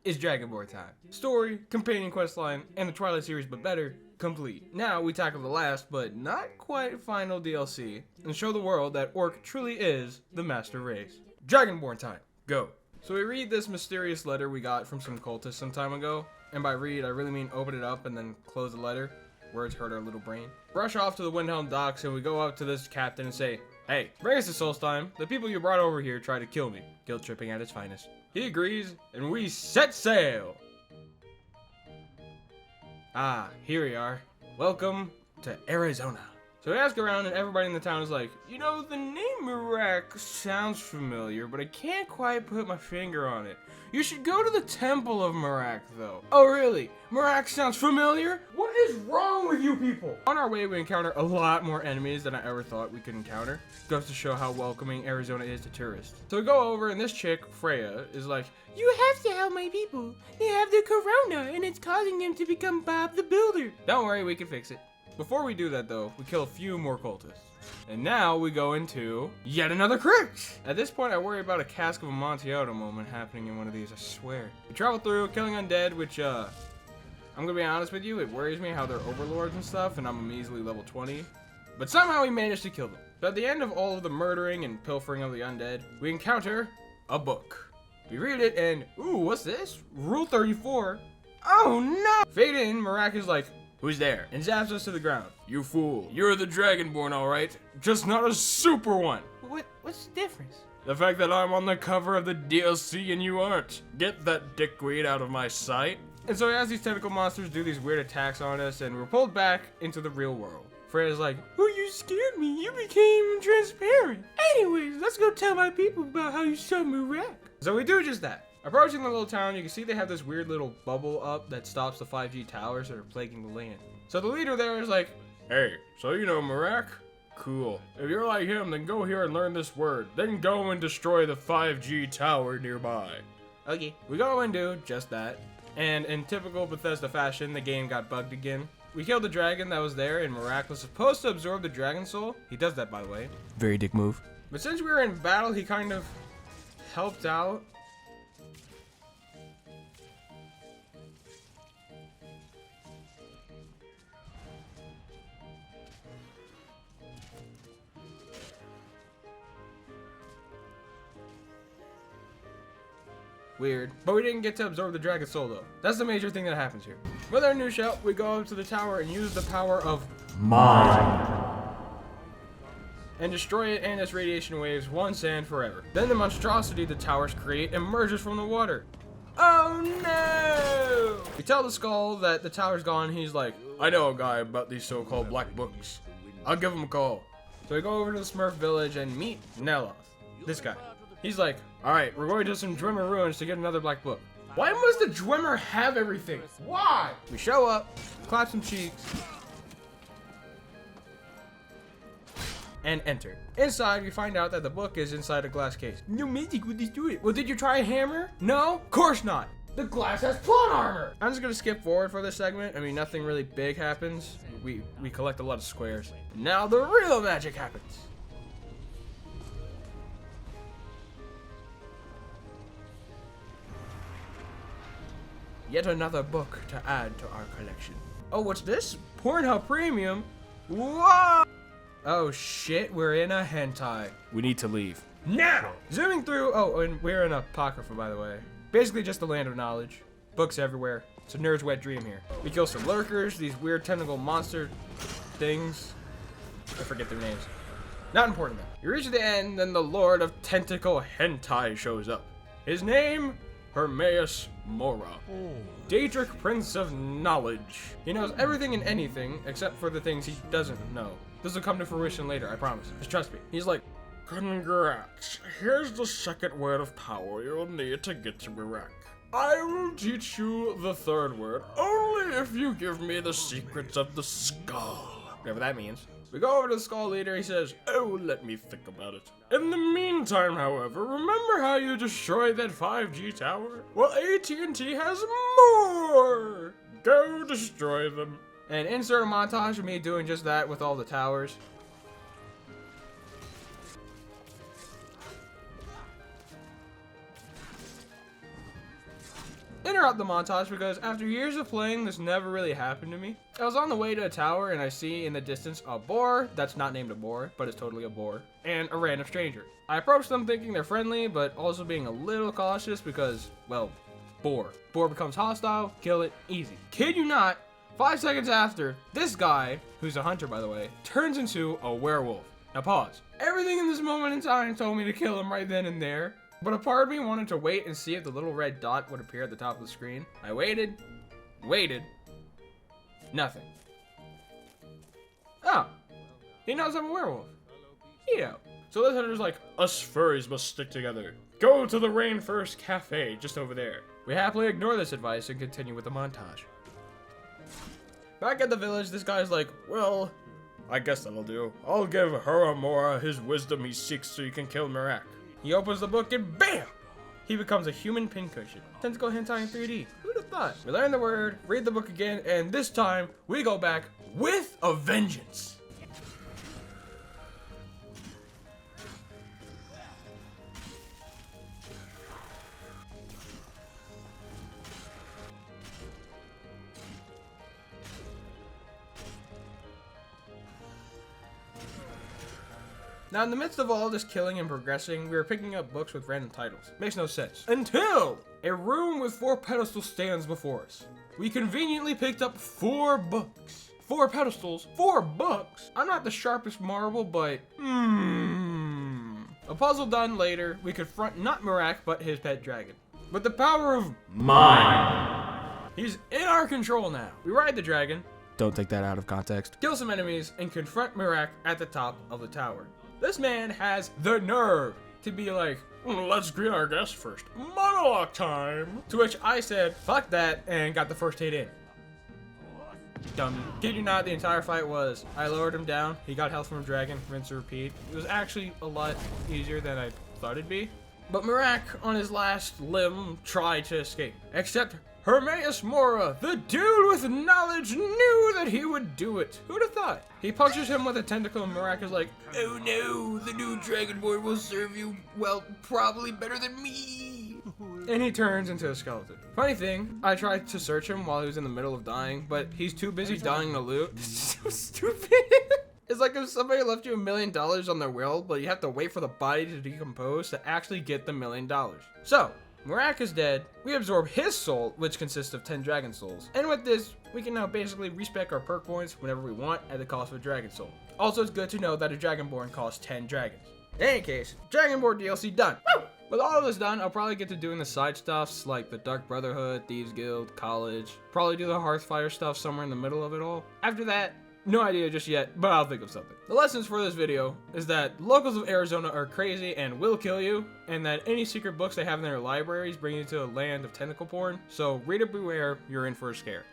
it's Dragonborn time. Story, companion questline, and the Twilight series but better, complete. Now we tackle the last but not quite final DLC and show the world that Orc truly is the master race. Dragonborn time, go. So we read this mysterious letter we got from some cultists some time ago, and by read I really mean open it up and then close the letter. Words hurt our little brain. Rush off to the Windhelm docks and we go up to this captain and say, "Hey, bring us to Solstheim. The people you brought over here tried to kill me." Guilt tripping at its finest. He agrees, and we set sail! Ah, here we are. Welcome to Arizona. So we ask around and everybody in the town is like, you know, the name Merak sounds familiar, but I can't quite put my finger on it. You should go to the Temple of Merak, though. Oh, really? Merak sounds familiar? What is wrong with you people? On our way, we encounter a lot more enemies than I ever thought we could encounter. Goes to show how welcoming Arizona is to tourists. So we go over, and this chick, Freya, is like, "You have to help my people. They have the corona, and it's causing them to become Bob the Builder." Don't worry, we can fix it. Before we do that, though, we kill a few more cultists. And now we go into yet another crit. At this point, I worry about a Cask of Amontillado moment happening in one of these, I swear. We travel through, killing undead, which, I'm gonna be honest with you, it worries me how they're overlords and stuff, and I'm a measly level 20. But somehow we managed to kill them. So at the end of all of the murdering and pilfering of the undead, we encounter a book. We read it and, ooh, what's this? Rule 34. Oh no! Fade in, Merak is like, "Who's there?" and zaps us to the ground. "You fool. You're the Dragonborn, alright. Just not a super one." What's the difference? "The fact that I'm on the cover of the DLC and you aren't. Get that dickweed out of my sight." And so as these tentacle monsters do these weird attacks on us, and we're pulled back into the real world. Freya's like, "Oh, you scared me. You became transparent. Anyways, let's go tell my people about how you saw Merak." So we do just that. Approaching the little town, you can see they have this weird little bubble up that stops the 5G towers that are plaguing the land. So the leader there is like, "Hey, so you know Merak? Cool. If you're like him, then go here and learn this word. Then go and destroy the 5G tower nearby." Okay. We go and do just that. And in typical Bethesda fashion, the game got bugged again. We killed the dragon that was there, and Merak was supposed to absorb the dragon soul. He does that, by the way. Very dick move. But since we were in battle, he kind of helped out. Weird. But we didn't get to absorb the dragon soul though. That's the major thing that happens here. With our new shell, we go up to the tower and use the power of mind and destroy it and its radiation waves once and forever. Then the monstrosity the towers create emerges from the water. Oh no! We tell the skull that the tower's gone. He's like, "I know a guy about these so-called black books. I'll give him a call." So we go over to the Smurf village and meet Neloth. This guy. He's like, "Alright, we're going to some Dwemer ruins to get another black book." Why must the Dwemer have everything? Why? We show up, clap some cheeks, and enter. Inside, we find out that the book is inside a glass case. No magic will destroy it. Well, did you try a hammer? No? Of course not. The glass has plot armor. I'm just gonna skip forward for this segment. I mean, nothing really big happens. We collect a lot of squares. Now the real magic happens. Yet another book to add to our collection. Oh, what's this? Pornhub Premium? Whoa! Oh shit, we're in a hentai. We need to leave. Now! Zooming through, oh, and we're in Apocrypha, by the way. Basically just the land of knowledge. Books everywhere. It's a nerd's wet dream here. We kill some lurkers, these weird tentacle monster things. I forget their names. Not important though. You reach the end, then the Lord of Tentacle Hentai shows up. His name? Hermaeus Mora. Daedric Prince of Knowledge. He knows everything and anything, except for the things he doesn't know. This will come to fruition later, I promise. Just trust me. He's like, "Congrats. Here's the second word of power you'll need to get to Merak. I will teach you the third word, only if you give me the secrets of the skull." Whatever that means. We go over to the skull leader, he says, "Oh, let me think about it. In the meantime, however, remember how you destroyed that 5G tower? Well, AT&T has more! Go destroy them." And insert a montage of me doing just that with all the towers. interrupt the montage because after years of playing, this never really happened to me. I was on the way to a tower and I see in the distance a boar that's not named a boar, but it's totally a boar, and a random stranger. I approach them thinking they're friendly, but also being a little cautious because, well, boar. Boar becomes hostile, kill it, easy. Kid you not, 5 seconds after, this guy, who's a hunter by the way, turns into a werewolf. Now pause. Everything in this moment in time told me to kill him right then and there, but a part of me wanted to wait and see if the little red dot would appear at the top of the screen. I waited, nothing. Oh, he knows I'm a werewolf. Yeah. So this hunter's like, us furries must stick together. Go to the Rainforest Cafe just over there. We happily ignore this advice and continue with the montage. Back at the village, this guy's like, well, I guess that'll do. I'll give Haramora his wisdom he seeks so you can kill Mirak. He opens the book and BAM! He becomes a human pincushion. Tentacle hentai in 3D. Who'd have thought? We learn the word, read the book again, and this time we go back with a vengeance. Now, in the midst of all this killing and progressing, we were picking up books with random titles. Makes no sense. Until a room with 4 pedestals stands before us. We conveniently picked up 4 books. 4 pedestals, 4 books. I'm not the sharpest marble, but a puzzle done later, we confront not Mirak, but his pet dragon. With the power of mind. He's in our control now. We ride the dragon. Don't take that out of context. Kill some enemies and confront Mirak at the top of the tower. This man has the nerve to be like, let's greet our guest first. Monologue time. To which I said, fuck that, and got the first hit in. Dummy. Kid you not, the entire fight was, I lowered him down, he got health from a dragon, rinse and repeat. It was actually a lot easier than I thought it'd be. But Mirak, on his last limb, tried to escape. Except Hermaeus Mora, the dude with knowledge, knew that he would do it. Who'd have thought? He punctures him with a tentacle and Mirak is like, oh no, the new Dragonborn will serve you, well, probably better than me. And he turns into a skeleton. Funny thing, I tried to search him while he was in the middle of dying, but he's too busy dying to loot. So stupid. It's like if somebody left you $1 million on their will, but you have to wait for the body to decompose to actually get the $1 million. So, Mirak is dead, we absorb his soul, which consists of 10 dragon souls. And with this, we can now basically respec our perk points whenever we want at the cost of a dragon soul. Also, it's good to know that a Dragonborn costs 10 dragons. In any case, Dragonborn DLC done. Woo! With all of this done, I'll probably get to doing the side stuffs like the Dark Brotherhood, Thieves Guild, College. Probably do the Hearthfire stuff somewhere in the middle of it all. After that, no idea just yet, but I'll think of something. The lessons for this video is that locals of Arizona are crazy and will kill you, and that any secret books they have in their libraries bring you to a land of tentacle porn, so reader beware, you're in for a scare.